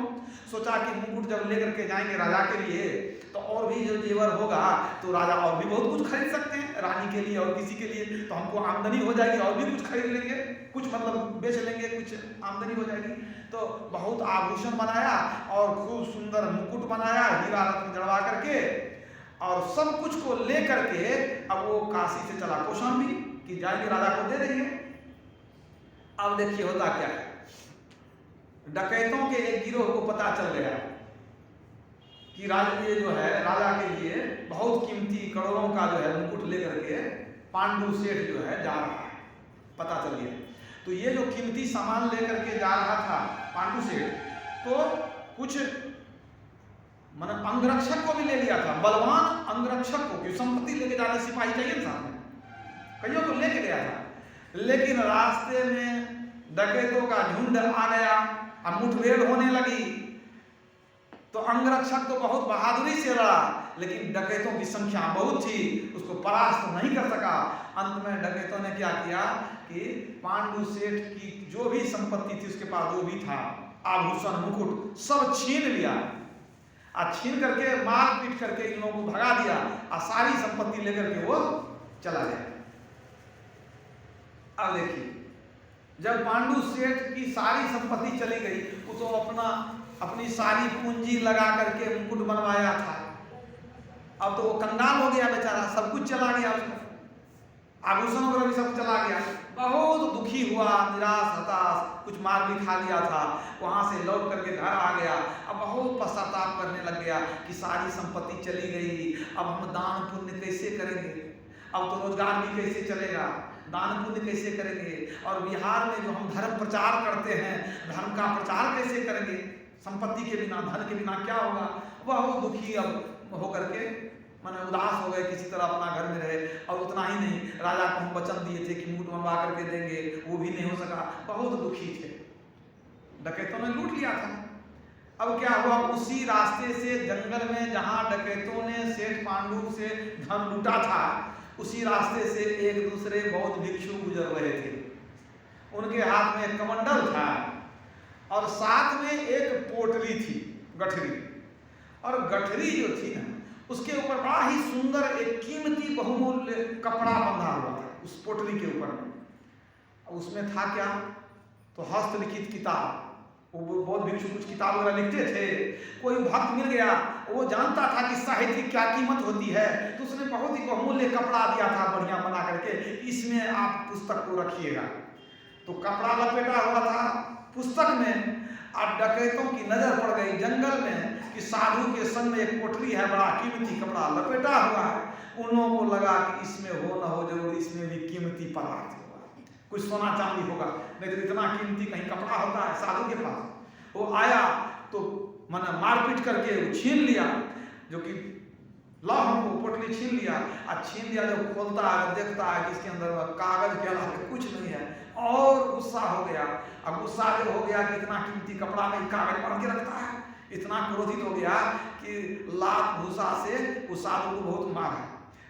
सोचा कि मुकुट जब लेकर के जाएंगे राजा के लिए तो और भी जो जेवर होगा तो राजा और भी बहुत कुछ खरीद सकते हैं, रानी के लिए और किसी के लिए, तो हमको आमदनी हो जाएगी, और भी कुछ खरीद लेंगे, कुछ मतलब बेच लेंगे, कुछ आमदनी हो जाएगी। तो बहुत आभूषण बनाया और खूब सुंदर मुकुट बनाया हीरा रत्न जड़वा करके, और सब कुछ को ले करके अब वो काशी से चला कौशाम्बी कि जाएंगे राजा को दे देंगे। अब देखिए होता क्या है, डकैतों के एक गिरोह को पता चल गया कि ये जो है राजा के लिए बहुत कीमती करोड़ों का जो है मुकुट लेकर के पांडु सेठ जो है जा रहा है, पता चल गया। तो ये जो कीमती सामान लेकर के जा रहा था पांडु सेठ, तो कुछ मतलब अंगरक्षक को भी ले लिया था, बलवान अंगरक्षक को, क्योंकि संपत्ति लेके जा रहे सिपाही चाहिए साथ में, कईयों को लेके गया था। लेकिन रास्ते में डकैतों का झुंड आ गया, अब मुठभेड़ होने लगी, तो अंगरक्षक तो बहुत बहादुरी से लड़ा, लेकिन डकैतों की संख्या बहुत थी, उसको परास्त नहीं कर सका। अंत में डकैतों ने क्या किया कि पांडु सेठ की जो भी संपत्ति थी, उसके पास जो भी था आभूषण मुकुट सब छीन लिया, और छीन करके मार पीट करके इन लोगों को भगा दिया, और सारी संपत्ति लेकर के वो चला गया। अब देखिए जब पांडु सेठ की सारी संपत्ति चली गई, वो तो अपनी सारी पूंजी लगा करके मुकुट बनवाया था, अब तो वो कंगाल हो गया बेचारा, सब कुछ चला गया उसका, आभूषण वगैरह भी सब चला गया। बहुत दुखी हुआ, निराश हताश, कुछ मार भी खा लिया था, वहां से लौट करके घर आ गया। अब बहुत पश्चाताप करने लग गया कि सारी संपत्ति चली गई, अब हम दान पुण्य कैसे करेंगे, अब तो रोजगार भी कैसे चलेगा, दान पुण्य कैसे करेंगे, और बिहार में जो हम धर्म प्रचार करते हैं, धर्म का प्रचार कैसे करेंगे, संपत्ति के बिना, धन के बिना क्या होगा। बहुत दुखी अब होकर के मैंने उदास हो गए, किसी तरह अपना घर में रहे। और उतना ही नहीं, राजा को हम वचन दिए थे कि मुकुट बनवा करके देंगे, वो भी नहीं हो सका, बहुत दुखी थे। डकैतों ने लूट लिया था। अब क्या हुआ, उसी रास्ते से जंगल में जहां डकैतों ने सेठ पांडु से धन लूटा था, उसी रास्ते से एक दूसरे बौद्ध भिक्षु गुजर रहे थे। उनके हाथ में एक कमंडल था और साथ में एक पोटली थी, गठरी, और गठरी जो थी ना, उसके ऊपर बड़ा ही सुंदर एक कीमती बहुमूल्य कपड़ा बंधा हुआ था उस पोटली के ऊपर में। उसमें था क्या, तो हस्तलिखित किताब। वो बहुत भिक्षु कुछ किताब वगैरह लिखते थे, कोई भक्त मिल गया, वो जानता था कि साहित्य की क्या कीमत होती है, तो उसने बहुत ही बहुमूल्य कपड़ा दिया था बढ़िया बना करके, इसमें आप पुस्तक को रखिएगा। तो कपड़ा लपेटा हुआ था पुस्तक में, और डकैतों की नजर पड़ गई जंगल में कि साधु के संग में एक पोटली है, बड़ा कीमती कपड़ा लपेटा हुआ है। उन लोगों को लगा कि इसमें हो न हो जरूर इसमें भी कीमती पदार्थ होगा, कुछ सोना चांदी होगा, नहीं तो इतना कीमती कहीं कपड़ा होता है साधु के पास। वो आया तो मैंने मारपीट करके वो छीन लिया, जो कि ला हमको पोटली छीन लिया। और छीन लिया, जब खोलता है देखता है कि इसके अंदर कागज के अलावा कुछ नहीं है, और गुस्सा हो गया। अब गुस्सा जो हो गया कि इतना कीमती कपड़ा में कागज बांध के रखता है, इतना क्रोधित हो गया कि लात भूसा से उस साधु को बहुत मारा,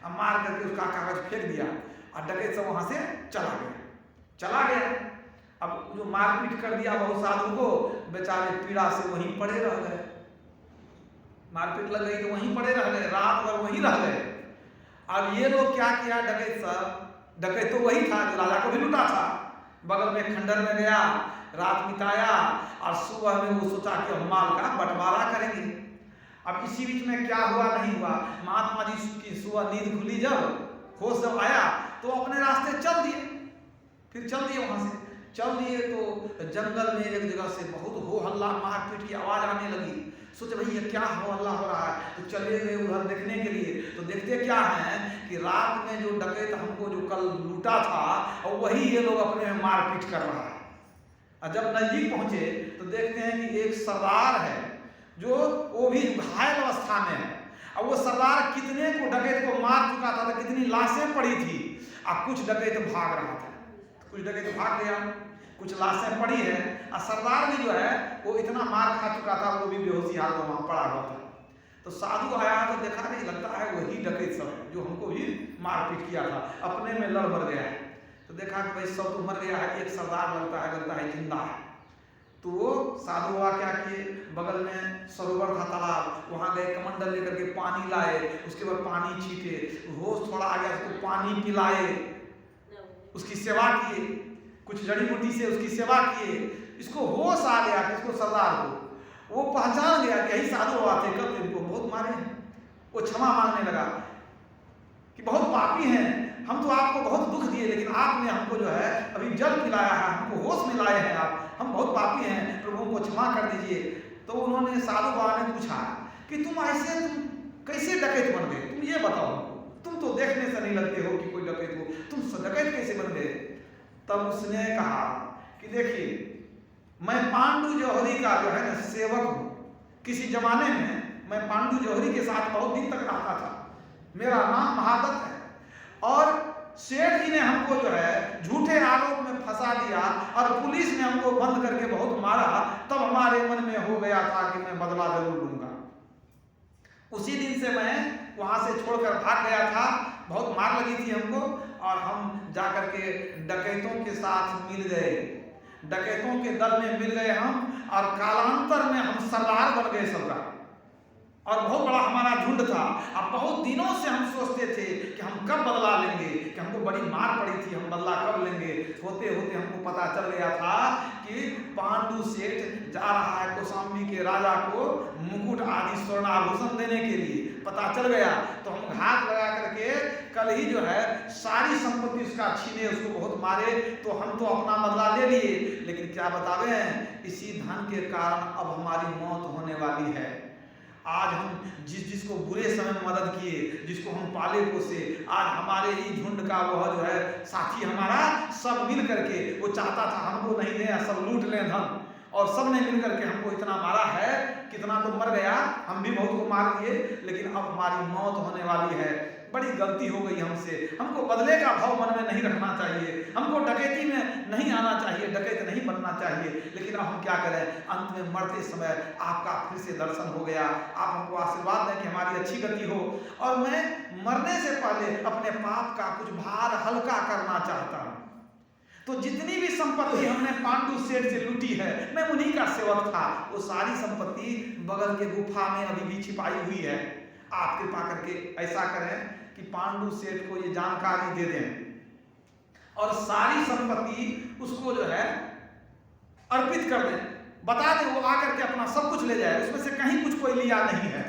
अब मार करके उसका कागज फेंक दिया, और डकैत सब वहां से चला गया। अब जो मारपीट कर दिया बहुत साधु को, बेचारे पीड़ा से वहीं पड़े रह गए, मारपीट लग गई तो वहीं पड़े रह गए, रात भर वहीं रह गए। अब ये लोग क्या किया, डकैत तो वही था जो राजा को भी लूटा था, बगल में खंडर में गया, रात बिताया, और सुबह में वो सोचा कि हम माल का बंटवारा करेंगे। अब इसी बीच में क्या हुआ नहीं हुआ, महात्मा जी की सुबह नींद खुली, जब होश जब आया तो अपने रास्ते चल दिए, फिर चल दिए, वहां से चल दिए तो जंगल में एक जगह से बहुत हो हल्ला मारपीट की आवाज आने लगी। सोचे भाई ये क्या हो हल्ला हो रहा है, तो चले गए उधर देखने के लिए। तो देखते क्या है कि रात में जो डकैत हमको जो कल लूटा था, और वही ये लोग अपने में मारपीट कर रहा है। और जब नजदीक पहुंचे तो देखते हैं कि एक सरदार है जो वो भी घायल अवस्था में है। अब वो सरदार कितने को डकैत को मार चुका था, तो कितनी लाशें पड़ी थी, और कुछ डकैत भाग रहा था, कुछ डकैत भाग गया, कुछ लाशें पड़ी है, और सरदार भी जो है वो इतना मार खा चुका था, वो भी बेहोशी हाल में वहां पड़ा हुआ था। तो साधु आया तो देखा नहीं, लगता है वही डकैत सब है जो हमको भी मारपीट किया था, अपने में लड़ मर गया है। तो देखा कि भाई सब तो मर गया है, एक सरदार लगता है जिंदा है। तो वो साधु हुआ क्या किए, बगल में सरोवर था तालाब, वहां गए, कमंडल लेकर के पानी लाए, उसके बाद पानी छीटे, होश थोड़ा आ गया, उसको पानी पिलाए, उसकी सेवा किए, कुछ जड़ी बूटी से उसकी सेवा किए। इसको होश आ गया कि इसको सरदार को वो पहचान गया कि यही साधु हुआ थे, कब इनको बहुत मारे हैं। वो क्षमा मांगने लगा कि बहुत पापी हैं, हम तो आपको बहुत दुख दिए, लेकिन आपने हमको जो है अभी जल पिलाया है, हमको होश में लाए हैं आप, हम बहुत पापी हैं, प्रभु को क्षमा कर दीजिए। तो उन्होंने साधु बाबा ने पूछा कि तुम कैसे डकैत बन गए, तुम ये बताओ, तुम तो देखने से नहीं लगते हो कि कोई डकैत हो, तुम डकैत कैसे बन गए। तब उसने कहा कि देखिए मैं पांडु जौहरी का जो है ना सेवक हूं, किसी जमाने में मैं पांडु जौहरी के साथ बहुत दिन तक रहता था, मेरा नाम महादत्त है, और सेठ जी ने हमको जो है झूठे आरोप में फंसा दिया, और पुलिस ने हमको बंद करके बहुत मारा, तब हमारे मन में हो गया था कि मैं बदला जरूर लूंगा। उसी दिन से मैं वहां से छोड़कर भाग गया था, बहुत मार लगी थी हमको, और हम जाकर के डकैतों के साथ मिल गए, डकैतों के दल में मिल गए हम, और कालांतर में हम सरदार बन गए सबका, और बहुत बड़ा हमारा झुंड था। अब बहुत दिनों से हम सोचते थे कि हम कब बदला लेंगे, कि हमको बड़ी मार पड़ी थी, हम बदला कब लेंगे। होते होते हमको पता चल गया था कि पांडु सेठ जा रहा है कौशाम्बी के राजा को मुकुट आदि स्वर्ण आभूषण देने के लिए, पता चल गया। तो हम घात लगा करके कल ही जो है सारी संपत्ति उसका छीने, उसको बहुत मारे, तो हम तो अपना बदला ले लिए, लेकिन क्या बतावे, इसी धन के कारण अब हमारी मौत होने वाली है। आज हम जिसको बुरे समय में मदद किए, जिसको हम पाले पोसे, आज हमारे ही झुंड का वह जो है साथी हमारा सब मिल करके, वो चाहता था हमको नहीं दे, सब लूट लें धन, और सब ने मिल करके हमको इतना मारा है, कितना तो मर गया, हम भी बहुत को मार दिए, लेकिन अब हमारी मौत होने वाली है। बड़ी गलती हो गई हमसे, हमको बदले का भाव मन में नहीं रखना चाहिए, हमको डकैती में नहीं आना चाहिए, डकैत नहीं बनना चाहिए, लेकिन अब हम क्या करें। अंत में मरते समय आपका फिर से दर्शन हो गया, आप हमको आशीर्वाद दें कि हमारी अच्छी गति हो, और मैं मरने से पहले अपने पाप का कुछ भार हल्का करना चाहता हूँ। तो जितनी भी संपत्ति हमने पांडु सेठ से लूटी है, मैं उन्हीं का सेवक था, वो सारी संपत्ति बगल के गुफा में अभी भी छिपाई हुई है। आप कृपा करके ऐसा करें कि पांडु सेठ को ये जानकारी दे दें और सारी संपत्ति उसको जो है अर्पित कर दें, बता दें, वो आकर के अपना सब कुछ ले जाए, उसमें से कहीं कुछ कोई लिया नहीं है।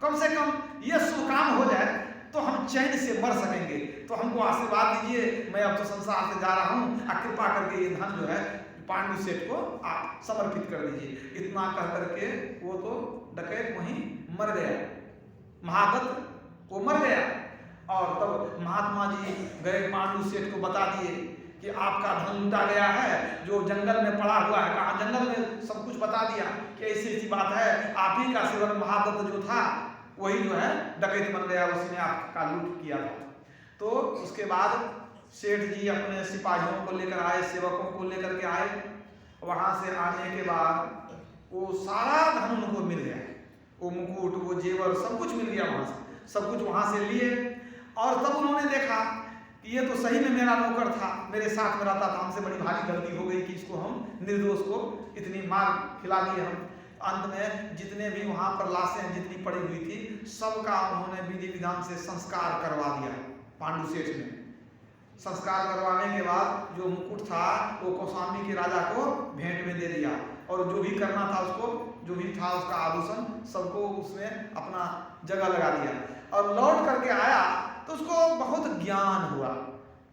कम से कम ये शुभ काम हो जाए तो हम चैन से मर सकेंगे। तो हमको आशीर्वाद दीजिए, मैं अब तो संसार से जा रहा हूँ, कृपा करके ये धन जो है पांडु सेठ को आप समर्पित कर दीजिए। इतना कह करके वो तो डकैत वहीं मर गया, महादत्त वो मर गया। और तब महात्मा जी गए पांडु सेठ को बता दिए कि आपका धन लूटा गया है, जो जंगल में पड़ा हुआ है। कहा जंगल में सब कुछ बता दिया कि ऐसी ऐसी बात है, आप ही का सेवक महादत्त जो था वही जो है डकैत बन गया, उसने आपका लूट किया था। तो उसके बाद सेठ जी अपने सिपाहियों को लेकर आए, सेवकों को लेकर के आए। वहां से आने के बाद वो सारा धन उनको मिल गया, वो मुकुट, वो जेवर, सब कुछ मिल गया वहां से, सब कुछ वहां से लिए। और तब उन्होंने देखा कि ये तो सही में मेरा नौकर था, मेरे साथ में रहता था, हमसे बड़ी भारी गलती हो गई कि इसको हम निर्दोष को इतनी मार खिला दी हम। अंत में जितने भी वहां पर लाशें जितनी पड़ी हुई थी, सबका उन्होंने विधि विधान से संस्कार करवा दिया पांडु सेठ ने। संस्कार करवाने के बाद जो मुकुट था वो कौशाम्बी के राजा को भेंट में दे दिया, और जो भी करना था उसको, जो भी था उसका आभूषण सबको उसने अपना जगह लगा दिया। और लौट करके आया तो उसको बहुत ज्ञान हुआ।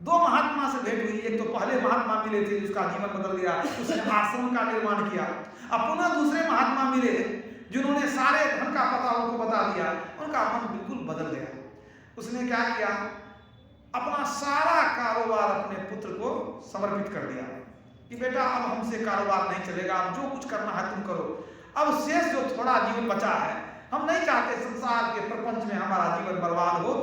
दो महात्मा से भेंट हुई, एक तो पहले महात्मा मिले थे जिसका जीवन बदल गया, उसने आश्रम का निर्माण किया। अब पुनः दूसरे महात्मा मिले जिन्होंने सारे धन का पता उनको बता दिया, उनका मन बिल्कुल बदल गया। उसने क्या किया, अपना सारा कारोबार अपने पुत्र को समर्पित कर दिया कि बेटा अब हमसे कारोबार नहीं चलेगा, अब जो कुछ करना है तुम करो। अब शेष जो थोड़ा जीवन बचा है, हम नहीं चाहते संसार के प्रपंच में हमारा जीवन बर्बाद हो।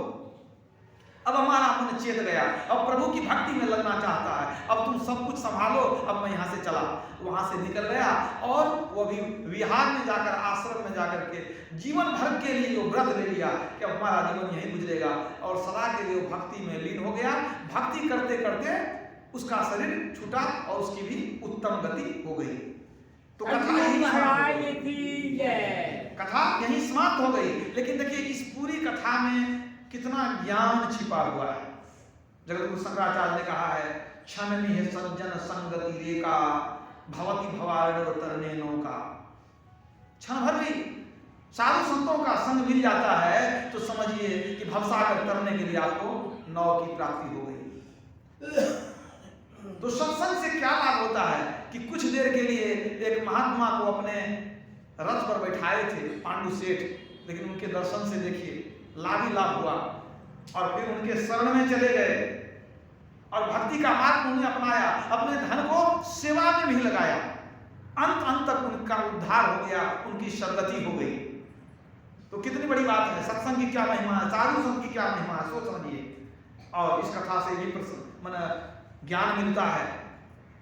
अब हमारा मन चेत गया, अब प्रभु की भक्ति में लगना चाहता है, अब तुम सब कुछ संभालो, अब मैं यहाँ से चला। वहां से निकल गया और वो भी विहार में जाकर, आश्रम में जाकर के जीवन भर के लिए जो व्रत ले लिया कि अब हमारा जीवन यहीं गुजरेगा, और सदा के लिए वो भक्ति में लीन हो गया। भक्ति करते करते उसका शरीर छूटा और उसकी भी उत्तम गति हो गई। तो कथा यही समाप्त हो गई। लेकिन देखिए इस पूरी कथा में कितना ज्ञान छिपा हुआ है। जगतगुरु शंकराचार्य ने कहा है, क्षण में सज्जन संगति रेखा भवति भवार्णव तरने नौका। क्षण भर भी साधु संतों का संग मिल जाता है तो समझिए कि भवसागर तरने के लिए आपको नौ की प्राप्ति हो गई। तो सत्संग से क्या लाभ होता है कि कुछ देर के लिए एक महात्मा को अपने रथ पर बैठाए थे पांडु सेठ, लेकिन उनके दर्शन से देखिए लाभ ही लाभ हुआ, और फिर उनके शरण में चले गए और भक्ति का मार्ग उन्होंने अपनाया, अपने धन को सेवा में भी लगाया। अंत तक उनका उद्धार हो गया, उनकी सदगति हो गई। तो कितनी बड़ी बात है, सत्संग की क्या महिमा है, साधु संत की क्या महिमा है, सोच समझिए। और इस कथा से ये ज्ञान मिलता है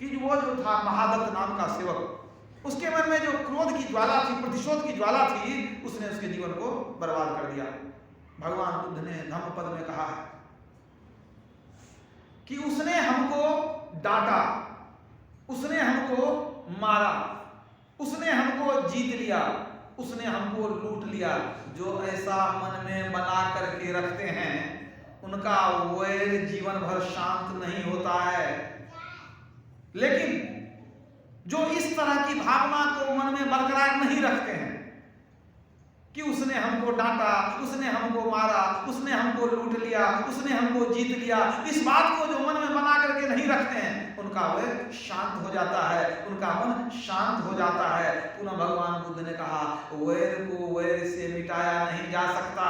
कि वो जो था महादत्त नाम का सेवक, उसके मन में जो क्रोध की ज्वाला थी, प्रतिशोध की ज्वाला थी, उसने उसके जीवन को बर्बाद कर दिया। भगवान बुद्ध ने धम्मपद में कहा है कि उसने हमको डांटा, उसने हमको मारा, उसने हमको जीत लिया, उसने हमको लूट लिया। जो ऐसा मन में बना करके रखते हैं उनका वैर जीवन भर शांत नहीं होता है। लेकिन जो इस तरह की भावना को मन में बरकरार नहीं रखते हैं कि उसने हमको डांटा, उसने हमको मारा, उसने हमको लूट लिया, उसने हमको जीत लिया, इस बात को जो मन में बना करके नहीं रखते हैं, उनका वैर शांत हो जाता है, उनका मन शांत हो जाता है। पुनः भगवान बुद्ध ने कहा, वैर को वैर से मिटाया नहीं जा सकता,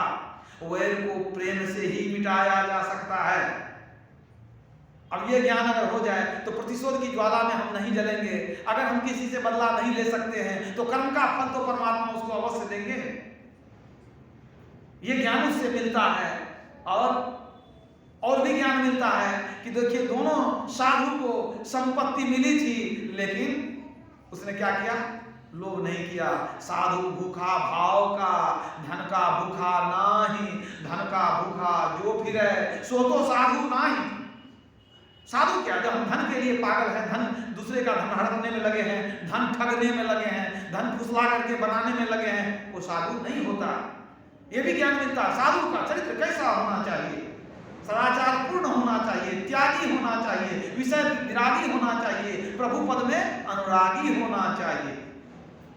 वैर को प्रेम से ही मिटाया जा सकता है। अब ये ज्ञान अगर हो जाए तो प्रतिशोध की ज्वाला में हम नहीं जलेंगे। अगर हम किसी से बदला नहीं ले सकते हैं तो कर्म का फल तो परमात्मा उसको अवश्य देंगे। ये ज्ञान उससे मिलता है। और भी ज्ञान मिलता है कि देखिए, दोनों साधु को संपत्ति मिली थी, लेकिन उसने क्या किया? लोभ नहीं किया। साधु भूखा भाव का, धन का भूखा नाही, धन का भूखा जो फिरे सो तो साधु नाही। साधु क्या, जब हम धन के लिए पागल हैं, धन दूसरे का धन हड़पने में लगे हैं, धन ठगने में लगे हैं, धन फुसला करके बनाने में लगे हैं, वो साधु नहीं होता। ये भी ज्ञान मिलता है। साधु का चरित्र कैसा होना चाहिए? सदाचार पूर्ण होना चाहिए, त्यागी होना चाहिए, विषय विरागी होना चाहिए, प्रभु पद में अनुरागी होना चाहिए।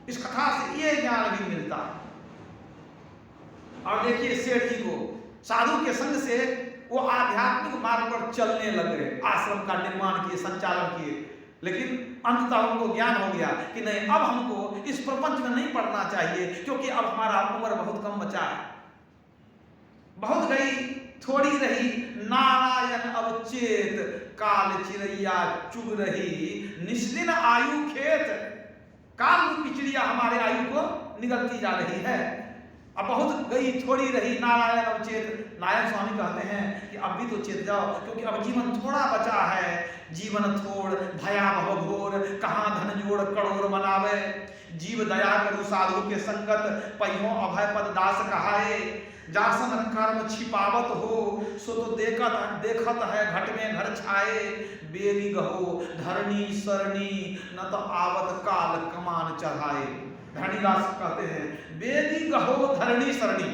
इस कथा से ये ज्ञान भी मिलता है। और देखिए, सेठ जी को साधु के संग से वो आध्यात्मिक मार्ग पर चलने लग गए, आश्रम का निर्माण किए, संचालन किए, लेकिन अंततः उनको ज्ञान हो गया कि नहीं, अब हमको इस प्रपंच में नहीं पढ़ना चाहिए, क्योंकि अब हमारा उम्र बहुत कम बचा है। बहुत गई थोड़ी रही नारायण अब चेत, काल चिड़ैया चुग रही निस्दिन आयु खेत। काल रूपी चिड़िया हमारे आयु को निगलती जा रही है। अब बहुत गई थोड़ी रही नारायण अब चेत। नारायण स्वामी कहते हैं कि अब भी तो चेत जाओ, क्योंकि अब जीवन थोड़ा बचा है। जीवन थोड़ भयावह घोर, कहाँ धन जोड़ करोड़ मनावे। जीव दया करू साधु के संगत, पहियों अभय पद दास कहाए। जासन कर्म छिपावत हो, सो तो देखत है घट में घर छाए। बेरी गहो धरणी सरणी, न तो आवत काल कमान चढ़ाए। धरणीदास कहते हैं, बेदी गहो धरणी सरणी।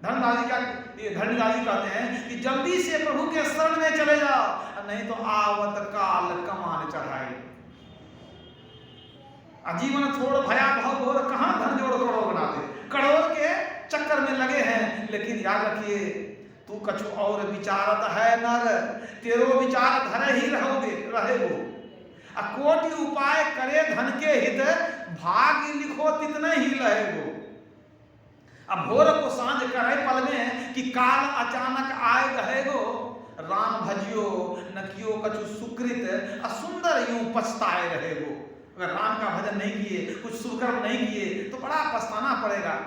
धरणीदास जी कहते हैं कि जल्दी से प्रभु के शरण में चले जाओ, नहीं तो आवत काल कमान चढ़ाए। जीवन थोड़ भयावह घोर, कहां धन जोड़ करोड़ बना दे। करोड़ के चक्कर में लगे हैं, लेकिन याद रखिए, तू कछु और विचारत है नर, तेरो विचार धरे ही रहे वो। कोटि उपाय करे धन के हित, भाग्य लिखो तितने ही लहे वो। अब भोर को सांझ करे पल में, कि काल अचानक आए गहे गो। राम भजियो न कियो कछु सुकृत, असुंदर यूं पछताए रहे वो। अगर राम का भजन नहीं किए, कुछ सुकर्म नहीं किए, तो बड़ा पछताना पड़ेगा।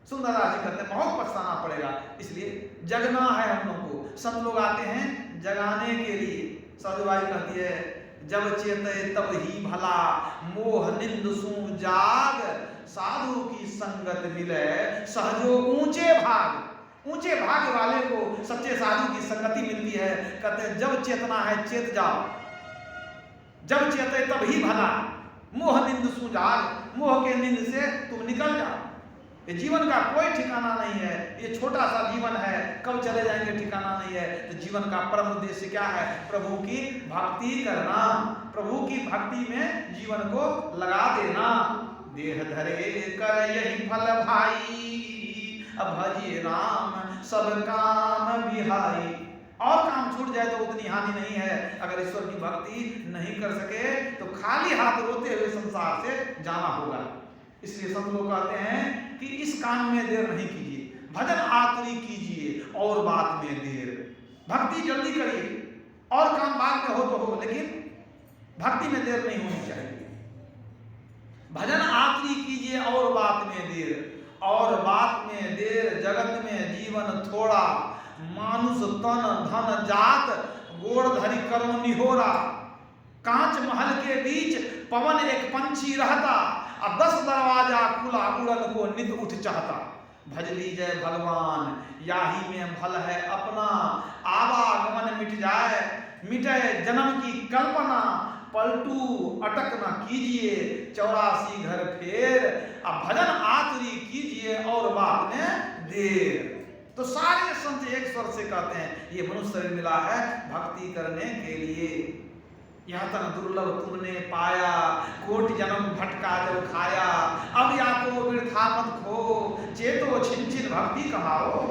सुंदरदास जी कहते हैं बहुत पछताना पड़ेगा। इसलिए जगना है हम लोगों को। संत लोग आते हैं जगाने के लिए। सदवाई कहती है, जब चेते तब ही भला, मोह निंद सू जाग। साधु की संगत मिले सहजो ऊंचे भाग। ऊंचे भाग वाले को सच्चे साधु की संगति मिलती है। कहते हैं जब चेतना है चेत जाओ, जब चेते तब ही भला, मोह निंद सू जाग। मोह के निंद से तुम निकल जाओ। ये जीवन का कोई ठिकाना नहीं है, ये छोटा सा जीवन है, कब चले जाएंगे ठिकाना नहीं है। तो जीवन का परम उद्देश्य क्या है? प्रभु की भक्ति करना, प्रभु की भक्ति में जीवन को लगा देना। देह धरे कर यही फल भाई, अब भजिए राम सब काम बिहाई। और काम छूट जाए तो उतनी हानि नहीं है। अगर ईश्वर की भक्ति नहीं कर सके तो खाली हाथ रोते हुए संसार से जाना होगा। इसलिए सब लोग कहते हैं कि इस काम में देर नहीं कीजिए, भजन आतुरी कीजिए और बात में देर। भक्ति जल्दी करिए और काम बाद में हो तो हो, लेकिन भक्ति में देर नहीं होनी चाहिए। भजन आतुरी कीजिए और बात में देर, और बात में देर जगत में जीवन थोड़ा। मानुष तन धन जात, गोड़ धरी करो निहोरा। कांच महल के बीच पवन एक पंछी रहता, अब 10 दरवाजा खुला उड़न को नित उठ चाहता। भज लीजय भगवान याही में भल है अपना, आवागमन मिट जाए मिटे जन्म की कल्पना। पलटू अटक न कीजिए 84 घर फेर, अब भजन आतुरी कीजिए और बात में देर। तो सारे संत एक स्वर से कहते हैं ये मनुष्य शरीर मिला है भक्ति करने के लिए। यह तन दुर्लभ तुमने पाया, कोटि जन्म भटका जब खाया, अब या तो वृथा मत खो, चेतो छिन छिन भक्ति कमाओ।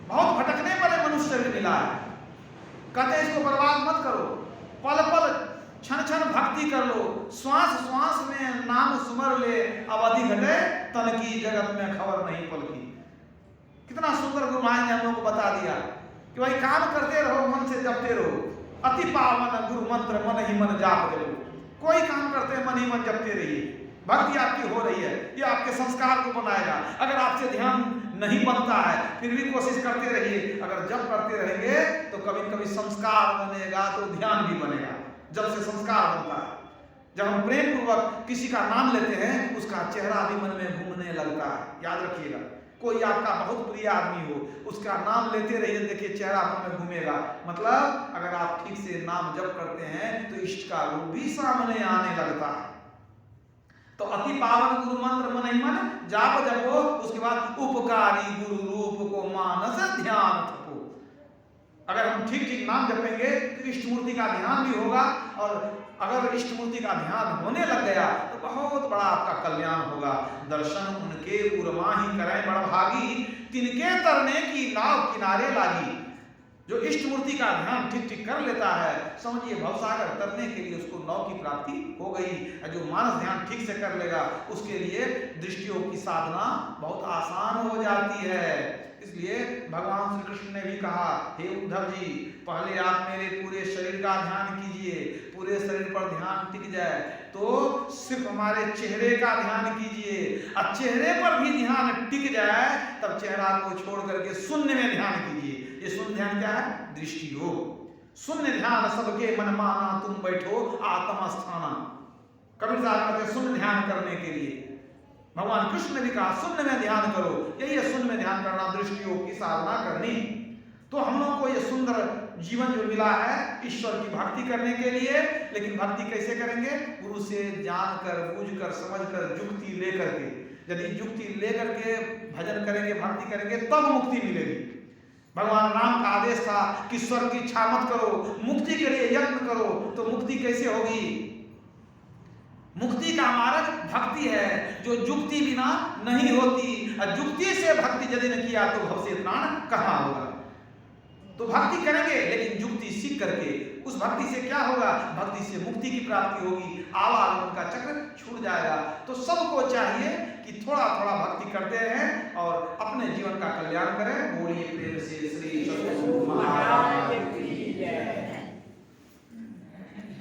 बहुत भटकने वाले मनुष्य भी मिला है, कहते इसको बर्बाद मत करो, पल पल क्षण क्षण भक्ति कर लो, श्वास श्वास में नाम सुमर ले, अवधि घटे तन की जगत में खबर नहीं पल की। कितना सुंदर गुरु महाराज ने हम लोग को बता दिया कि भाई काम करते रहो, मन से जपते रहो, अति पावन गुरु मंत्र मन ही मन जाप जलो। कोई काम करते मन ही मन जपते रहिए, भक्ति आपकी हो रही है, ये आपके संस्कार को बनाएगा। अगर आपसे ध्यान नहीं बनता है फिर भी कोशिश करते रहिए, अगर जब करते रहेंगे तो कभी कभी संस्कार बनेगा तो ध्यान भी बनेगा। जब से संस्कार बनता है, जब हम प्रेम पूर्वक किसी का नाम लेते हैं उसका चेहरा भी मन में घूमने लगता है। याद रखिएगा, कोई आपका बहुत प्रिय आदमी हो, उसका नाम लेते रहिए, देखिए चेहरा मन में घूमेगा। मतलब अगर आप ठीक से नाम जप करते हैं तो इष्ट का रूप भी सामने आने लगता है। तो अति पावन गुरु मंत्र मन ही मन जाप जपो, उसके बाद उपकारी गुरु रूप को मानस ध्यान थको। अगर हम ठीक ठीक नाम जपेंगे तो इष्ट मूर्ति का ध्यान भी होगा, और अगर इष्ट मूर्ति का ध्यान होने लग गया तो बहुत बड़ा आपका कल्याण होगा। दर्शन उनके उर्माही करें बड़भागी, तिनके तरने की नाव किनारे लागी। जो इष्ट मूर्ति का ध्यान ठीक ठीक कर लेता है, समझिए भवसागर तरने के लिए उसको नाव की प्राप्ति हो गई। जो मानस ध्यान ठीक से कर लेगा उसके लिए दृष्टियों की साधना बहुत आसान हो जाती है। इसलिए भगवान श्री कृष्ण ने भी कहा, हे उद्धव जी, पहले आप मेरे पूरे शरीर का ध्यान कीजिए, पूरे शरीर पर ध्यान टिक जाए तो सिर्फ हमारे चेहरे का ध्यान कीजिए, और चेहरे पर भी ध्यान टिक जाए तब चेहरा को छोड़ करके शून्य में ध्यान कीजिए। ये शून्य ध्यान क्या है? दृष्टि योग। शून्य ध्यान सबके मन माना, तुम बैठो आत्मस्थाना। कबीर साहब कहते शून्य ध्यान करने के लिए भगवान कृष्ण ने भी कहा शून्य में ध्यान करो। यही है शून्य में ध्यान करना, दृष्टियों की साधना करनी। तो हम लोग को ये सुंदर जीवन जो मिला है ईश्वर की भक्ति करने के लिए, लेकिन भक्ति कैसे करेंगे? गुरु से जानकर, बूझकर, समझकर, युक्ति लेकर के। यदि युक्ति लेकर के भजन करेंगे, भक्ति करेंगे, तब मुक्ति मिलेगी। भगवान राम का आदेश था कि स्वर्ग की इच्छा मत करो, मुक्ति के लिए यत्न करो। तो मुक्ति कैसे होगी? मुक्ति का मार्ग भक्ति है, जो युक्ति बिना नहीं होती। और युक्ति से भक्ति यदि न किया तो भव से त्राण कहाँ होगा? तो भक्ति करेंगे लेकिन युक्ति सीख करके। उस भक्ति से क्या होगा? भक्ति से मुक्ति की प्राप्ति होगी, आवागमन का चक्र छूट जाएगा। तो सबको चाहिए कि थोड़ा थोड़ा भक्ति करते रहें और अपने जीवन का कल्याण करें। बोलिए प्रेम से श्री सतगुरु महाराज की जय।